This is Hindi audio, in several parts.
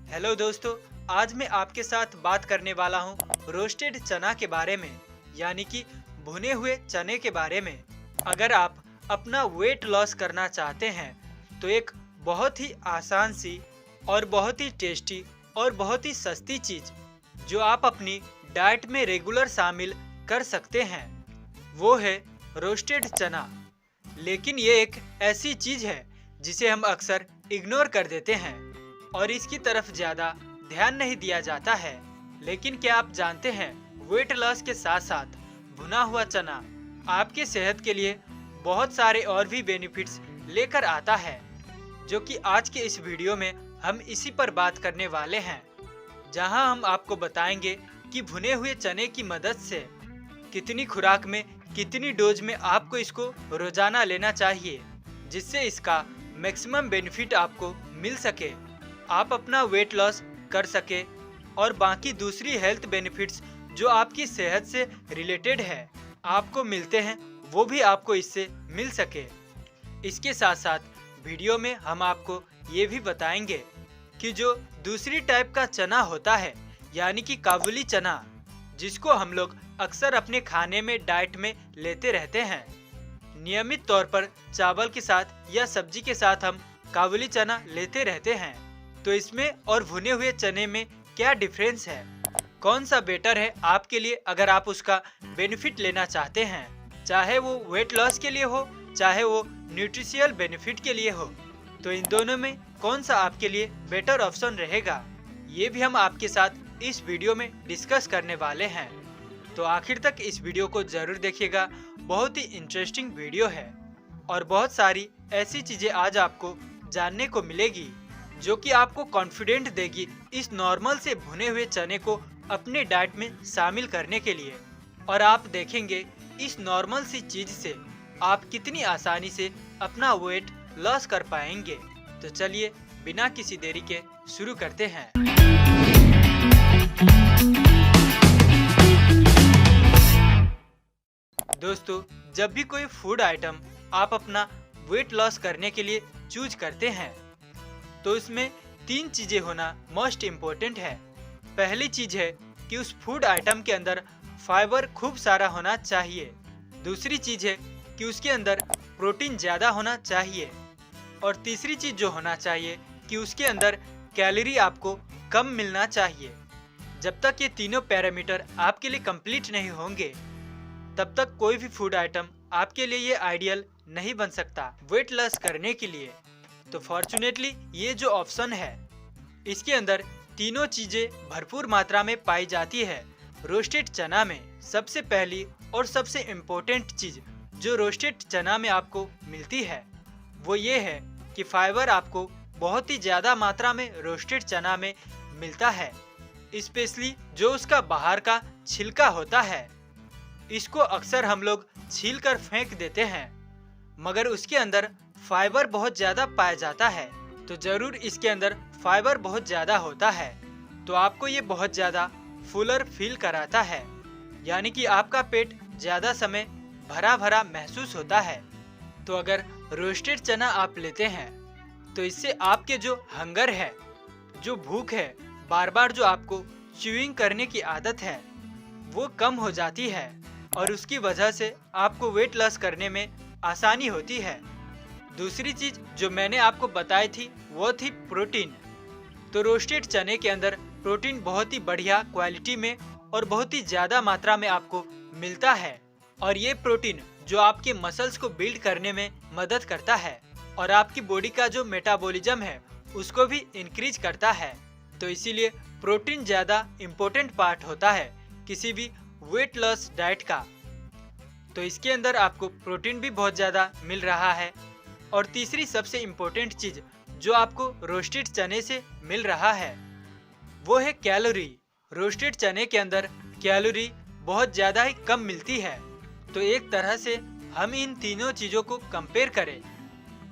हेलो दोस्तों, आज मैं आपके साथ बात करने वाला हूँ रोस्टेड चना के बारे में, यानी कि भुने हुए चने के बारे में। अगर आप अपना वेट लॉस करना चाहते हैं तो एक बहुत ही आसान सी और बहुत ही टेस्टी और बहुत ही सस्ती चीज़ जो आप अपनी डाइट में रेगुलर शामिल कर सकते हैं वो है रोस्टेड चना। लेकिन ये एक ऐसी चीज़ है जिसे हम अक्सर इग्नोर कर देते हैं और इसकी तरफ ज़्यादा ध्यान नहीं दिया जाता है। लेकिन क्या आप जानते हैं, वेट लॉस के साथ साथ भुना हुआ चना आपके सेहत के लिए बहुत सारे और भी बेनिफिट्स लेकर आता है, जो कि आज के इस वीडियो में हम इसी पर बात करने वाले हैं। जहां हम आपको बताएंगे कि भुने हुए चने की मदद से कितनी खुराक में, कितनी डोज में आपको इसको रोजाना लेना चाहिए, जिससे इसका मैक्सिमम बेनिफिट आपको मिल सके, आप अपना वेट लॉस कर सके और बाकी दूसरी हेल्थ बेनिफिट्स जो आपकी सेहत से रिलेटेड है आपको मिलते हैं, वो भी आपको इससे मिल सके। इसके साथ साथ वीडियो में हम आपको ये भी बताएंगे कि जो दूसरी टाइप का चना होता है, यानी कि काबुली चना, जिसको हम लोग अक्सर अपने खाने में, डाइट में लेते रहते हैं नियमित तौर पर, चावल के साथ या सब्जी के साथ हम काबुली चना लेते रहते हैं। तो इसमें और भुने हुए चने में क्या डिफरेंस है, कौन सा बेटर है आपके लिए अगर आप उसका बेनिफिट लेना चाहते हैं, चाहे वो वेट लॉस के लिए हो, चाहे वो न्यूट्रिशियल बेनिफिट के लिए हो, तो इन दोनों में कौन सा आपके लिए बेटर ऑप्शन रहेगा, ये भी हम आपके साथ इस वीडियो में डिस्कस करने वाले हैं। तो आखिर तक इस वीडियो को जरूर देखिएगा, बहुत ही इंटरेस्टिंग वीडियो है और बहुत सारी ऐसी चीजें आज आपको जानने को मिलेगी जो कि आपको कॉन्फिडेंट देगी इस नॉर्मल से भुने हुए चने को अपने डाइट में शामिल करने के लिए। और आप देखेंगे इस नॉर्मल सी चीज से आप कितनी आसानी से अपना वेट लॉस कर पाएंगे। तो चलिए बिना किसी देरी के शुरू करते हैं। दोस्तों, जब भी कोई फूड आइटम आप अपना वेट लॉस करने के लिए चूज करते हैं तो इसमें 3 चीजें होना मोस्ट इम्पोर्टेंट है। पहली चीज है कि उस फूड आइटम के अंदर फाइबर खूब सारा होना चाहिए। दूसरी चीज है कि उसके अंदर प्रोटीन ज्यादा होना चाहिए। और तीसरी चीज जो होना चाहिए कि उसके अंदर कैलोरी आपको कम मिलना चाहिए। जब तक ये तीनों पैरामीटर आपके लिए कंप्लीट नहीं होंगे तब तक कोई भी फूड आइटम आपके लिए ये आइडियल नहीं बन सकता वेट लॉस करने के लिए। तो फॉर्चुनेटली ये जो ऑप्शन है इसके अंदर तीनों चीजें भरपूर मात्रा में पाई जाती है रोस्टेड चना में। सबसे पहली और सबसे इम्पोर्टेंट चीज जो रोस्टेड चना में आपको मिलती है वो ये है कि फाइबर आपको बहुत ही ज्यादा मात्रा में रोस्टेड चना में मिलता है। स्पेशली जो उसका बाहर का छिलका होता है, इसको अक्सर हम लोग छील कर फेंक देते हैं, मगर उसके अंदर फाइबर बहुत ज्यादा पाया जाता है। तो जरूर इसके अंदर फाइबर बहुत ज्यादा होता है, तो आपको ये बहुत ज्यादा फुलर फील कराता है, यानी कि आपका पेट ज्यादा समय भरा भरा महसूस होता है। तो अगर रोस्टेड चना आप लेते हैं तो इससे आपके जो हंगर है, जो भूख है, बार बार जो आपको च्यूइंग करने की आदत है, वो कम हो जाती है और उसकी वजह से आपको वेट लॉस करने में आसानी होती है। दूसरी चीज जो मैंने आपको बताई थी वो थी प्रोटीन। तो रोस्टेड चने के अंदर प्रोटीन बहुत ही बढ़िया क्वालिटी में और बहुत ही ज्यादा मात्रा में आपको मिलता है, और ये प्रोटीन जो आपके मसल्स को बिल्ड करने में मदद करता है और आपकी बॉडी का जो मेटाबॉलिज्म है उसको भी इंक्रीज करता है। तो इसीलिए प्रोटीन ज्यादा इम्पोर्टेंट पार्ट होता है किसी भी वेट लॉस डाइट का। तो इसके अंदर आपको प्रोटीन भी बहुत ज्यादा मिल रहा है। और तीसरी सबसे इम्पोर्टेंट चीज जो आपको रोस्टेड चने से मिल रहा है वो है कैलोरी। रोस्टेड चने के अंदर कैलोरी बहुत ज्यादा ही कम मिलती है। तो एक तरह से हम इन तीनों चीजों को कंपेयर करें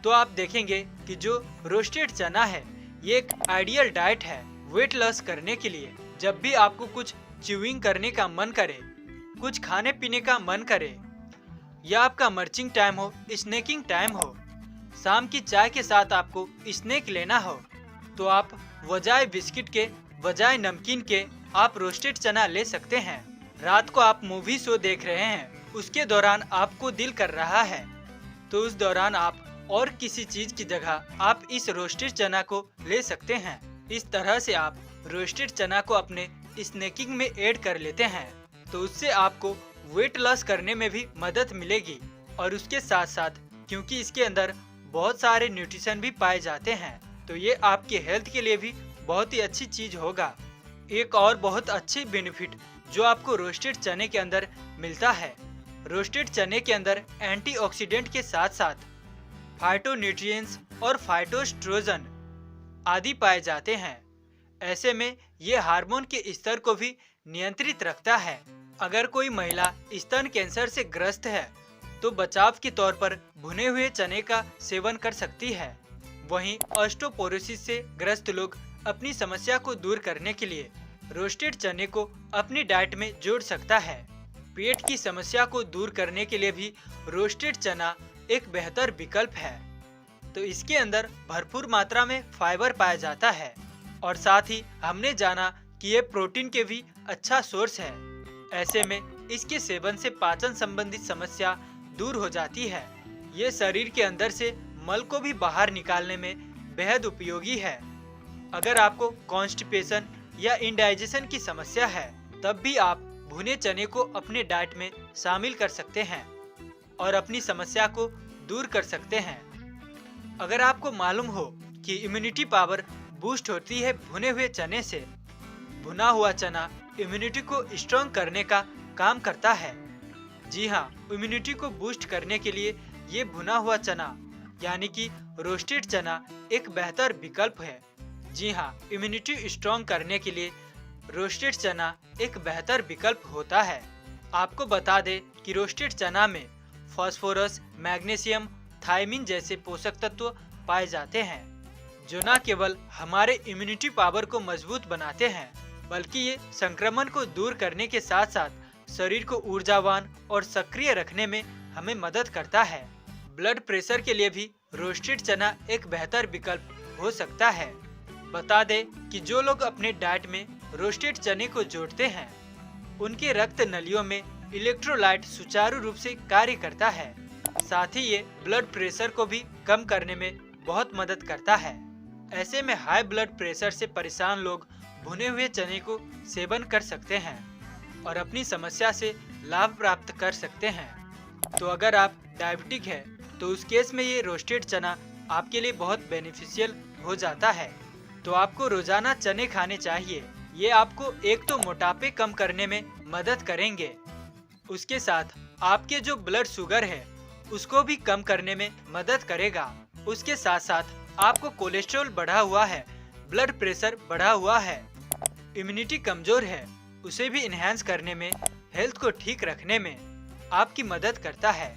तो आप देखेंगे कि जो रोस्टेड चना है ये एक आइडियल डाइट है वेट लॉस करने के लिए। जब भी आपको कुछ च्यूइंग करने का मन करे, कुछ खाने पीने का मन करे, या आपका मर्चिंग टाइम हो, स्नैकिंग टाइम हो, शाम की चाय के साथ आपको स्नैक लेना हो, तो आप बजाय बिस्किट के, बजाय नमकीन के आप रोस्टेड चना ले सकते हैं। रात को आप मूवी शो देख रहे हैं, उसके दौरान आपको दिल कर रहा है, तो उस दौरान आप और किसी चीज की जगह आप इस रोस्टेड चना को ले सकते हैं। इस तरह से आप रोस्टेड चना को अपने स्नैकिंग में ऐड कर लेते हैं, तो उससे आपको वेट लॉस करने में भी मदद मिलेगी। और उसके साथ साथ क्योंकि इसके अंदर बहुत सारे न्यूट्रिशन भी पाए जाते हैं, तो ये आपके हेल्थ के लिए भी बहुत ही अच्छी चीज होगा। एक और बहुत अच्छी बेनिफिट जो आपको रोस्टेड चने के अंदर मिलता है, रोस्टेड चने के अंदर एंटीऑक्सीडेंट के साथ साथ फाइटोन्यूट्रिएंट्स और फाइटोस्ट्रोजन आदि पाए जाते हैं। ऐसे में ये हार्मोन के स्तर को भी नियंत्रित रखता है। अगर कोई महिला स्तन कैंसर से ग्रस्त है तो बचाव के तौर पर भुने हुए चने का सेवन कर सकती है। वहीं ऑस्टियोपोरोसिस से ग्रस्त लोग अपनी समस्या को दूर करने के लिए रोस्टेड चने को अपनी डाइट में जोड़ सकता है। पेट की समस्या को दूर करने के लिए भी रोस्टेड चना एक बेहतर विकल्प है। तो इसके अंदर भरपूर मात्रा में फाइबर पाया जाता है और साथ ही हमने जाना कि ये प्रोटीन के भी अच्छा सोर्स है। ऐसे में इसके सेवन से पाचन संबंधित समस्या दूर हो जाती है। ये शरीर के अंदर से मल को भी बाहर निकालने में बेहद उपयोगी है। अगर आपको कॉन्स्टिपेशन या इंडाइजेशन की समस्या है, तब भी आप भुने चने को अपने डाइट में शामिल कर सकते हैं और अपनी समस्या को दूर कर सकते हैं। अगर आपको मालूम हो कि इम्यूनिटी पावर बूस्ट होती है भुने हुए चने से, भुना हुआ चना इम्यूनिटी को स्ट्रॉन्ग करने का काम करता है। जी हाँ, इम्यूनिटी को बूस्ट करने के लिए ये भुना हुआ चना यानी कि रोस्टेड चना एक बेहतर विकल्प है। जी हाँ, इम्यूनिटी स्ट्रॉन्ग करने के लिए रोस्टेड चना एक बेहतर विकल्प होता है। आपको बता दें कि रोस्टेड चना में फास्फोरस, मैग्नीशियम, थायमिन जैसे पोषक तत्व पाए जाते हैं, जो न केवल हमारे इम्यूनिटी पावर को मजबूत बनाते हैं, बल्कि ये संक्रमण को दूर करने के साथ साथ शरीर को ऊर्जावान और सक्रिय रखने में हमें मदद करता है। ब्लड प्रेशर के लिए भी रोस्टेड चना एक बेहतर विकल्प हो सकता है। बता दें कि जो लोग अपने डाइट में रोस्टेड चने को जोड़ते हैं, उनके रक्त नलियों में इलेक्ट्रोलाइट सुचारू रूप से कार्य करता है। साथ ही ये ब्लड प्रेशर को भी कम करने में बहुत मदद करता है। ऐसे में हाई ब्लड प्रेशर से परेशान लोग भुने हुए चने को सेवन कर सकते हैं और अपनी समस्या से लाभ प्राप्त कर सकते हैं। तो अगर आप डायबिटिक है तो उस केस में ये रोस्टेड चना आपके लिए बहुत बेनिफिशियल हो जाता है। तो आपको रोजाना चने खाने चाहिए। ये आपको एक तो मोटापे कम करने में मदद करेंगे, उसके साथ आपके जो ब्लड शुगर है उसको भी कम करने में मदद करेगा। उसके साथ साथ आपको कोलेस्ट्रॉल बढ़ा हुआ है, ब्लड प्रेशर बढ़ा हुआ है, इम्यूनिटी कमजोर है, उसे भी इन्हेंस करने में, हेल्थ को ठीक रखने में आपकी मदद करता है।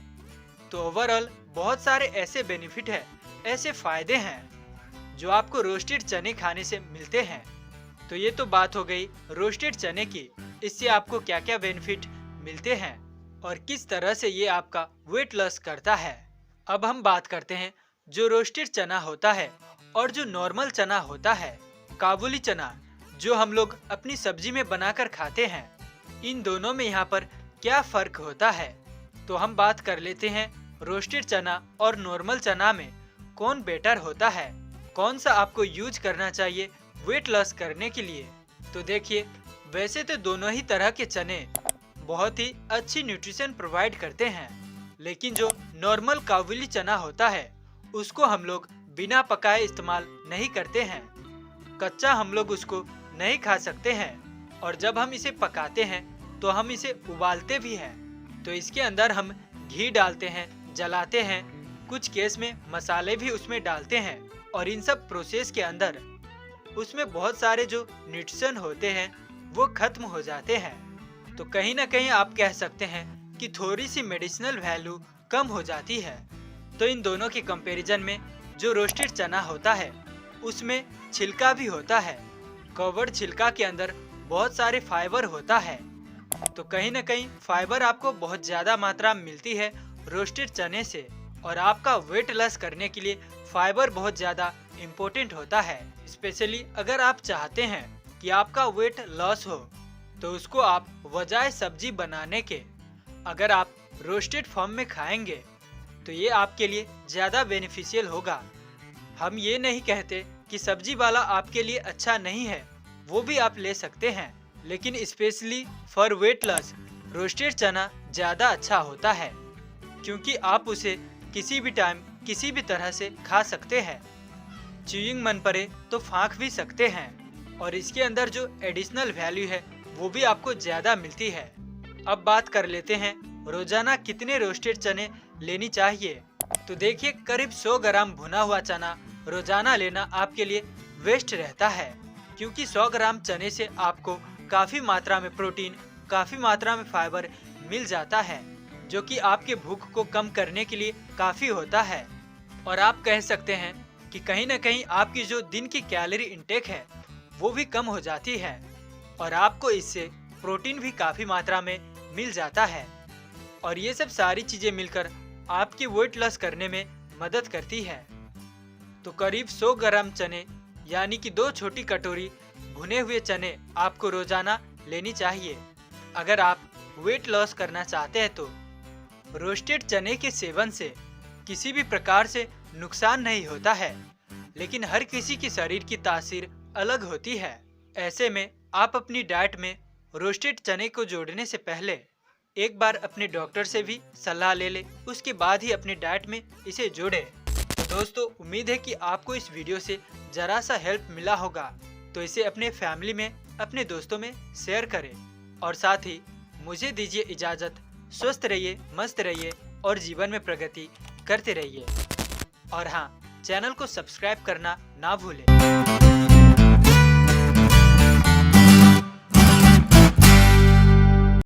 तो ओवरऑल बहुत सारे ऐसे बेनिफिट है, ऐसे फायदे हैं जो आपको रोस्टेड चने खाने से मिलते हैं। तो ये तो बात हो गई रोस्टेड चने की, इससे आपको क्या क्या बेनिफिट मिलते हैं और किस तरह से ये आपका वेट लॉस करता है। अब हम बात करते हैं जो रोस्टेड चना होता है और जो नॉर्मल चना होता है, काबुली चना, जो हम लोग अपनी सब्जी में बनाकर खाते हैं। इन दोनों में यहाँ पर क्या फर्क होता है, तो हम बात कर लेते हैं रोस्टेड चना और नॉर्मल चना में कौन बेटर होता है, कौन सा आपको यूज करना चाहिए वेट लॉस करने के लिए। तो देखिए, वैसे तो दोनों ही तरह के चने बहुत ही अच्छी न्यूट्रिशन प्रोवाइड करते हैं, लेकिन जो नॉर्मल काबुली चना होता है उसको हम लोग बिना पकाए इस्तेमाल नहीं करते हैं। कच्चा हम लोग उसको नहीं खा सकते हैं और जब हम इसे पकाते हैं तो हम इसे उबालते भी हैं। तो इसके अंदर हम घी डालते हैं, जलाते हैं, कुछ केस में मसाले भी उसमें डालते हैं और इन सब प्रोसेस के अंदर उसमें बहुत सारे जो न्यूट्रिशन होते हैं वो खत्म हो जाते हैं। तो कहीं ना कहीं आप कह सकते हैं कि थोड़ी सी मेडिसिनल वैल्यू कम हो जाती है। तो इन दोनों के कंपैरिजन में जो रोस्टेड चना होता है उसमें छिलका भी होता है, कवर्ड छिलका के अंदर बहुत सारे फाइबर होता है। तो कहीं ना कहीं फाइबर आपको बहुत ज्यादा मात्रा में मिलती है रोस्टेड चने से और आपका वेट लॉस करने के लिए फाइबर बहुत ज्यादा इम्पोर्टेंट होता है। स्पेशली अगर आप चाहते हैं कि आपका वेट लॉस हो तो उसको आप बजाय सब्जी बनाने के अगर आप रोस्टेड फॉर्म में खाएंगे तो ये आपके लिए ज़्यादा बेनिफिशियल होगा। हम ये नहीं कहते कि सब्जी वाला आपके लिए अच्छा नहीं है, वो भी आप ले सकते हैं, लेकिन specially for weight loss roasted चना ज़्यादा अच्छा होता है क्योंकि आप उसे किसी भी टाइम किसी भी तरह से खा सकते हैं। च्यूइंग मन पड़े तो फाँक भी सकते हैं और इसके अंदर जो एडिशनल वैल्यू है वो भी आपको ज़्यादा मिलती है। अब बात कर लेते हैं रोजाना कितने रोस्टेड चने लेनी चाहिए। तो देखिए, करीब 100 ग्राम भुना हुआ चना रोजाना लेना आपके लिए वेस्ट रहता है क्योंकि 100 ग्राम चने से आपको काफ़ी मात्रा में प्रोटीन, काफ़ी मात्रा में फाइबर मिल जाता है जो कि आपके भूख को कम करने के लिए काफ़ी होता है। और आप कह सकते हैं कि कहीं ना कहीं आपकी जो दिन की कैलोरी इंटेक है वो भी कम हो जाती है और आपको इससे प्रोटीन भी काफ़ी मात्रा में मिल जाता है। और ये सब सारी चीज़ें मिलकर आपकी वेट लॉस करने में मदद करती है। तो करीब 100 ग्राम चने यानी कि 2 छोटी कटोरी भुने हुए चने आपको रोजाना लेनी चाहिए अगर आप वेट लॉस करना चाहते हैं। तो रोस्टेड चने के सेवन से किसी भी प्रकार से नुकसान नहीं होता है, लेकिन हर किसी के शरीर की तासीर अलग होती है। ऐसे में आप अपनी डाइट में रोस्टेड चने को जोड़ने से पहले एक बार अपने डॉक्टर से भी सलाह ले ले, उसके बाद ही अपनी डाइट में इसे जोड़े। तो दोस्तों, उम्मीद है कि आपको इस वीडियो से जरा सा हेल्प मिला होगा, तो इसे अपने फैमिली में, अपने दोस्तों में शेयर करें और साथ ही मुझे दीजिए इजाज़त। स्वस्थ रहिए, मस्त रहिए और जीवन में प्रगति करते रहिए। और हाँ, चैनल को सब्सक्राइब करना ना भूलें।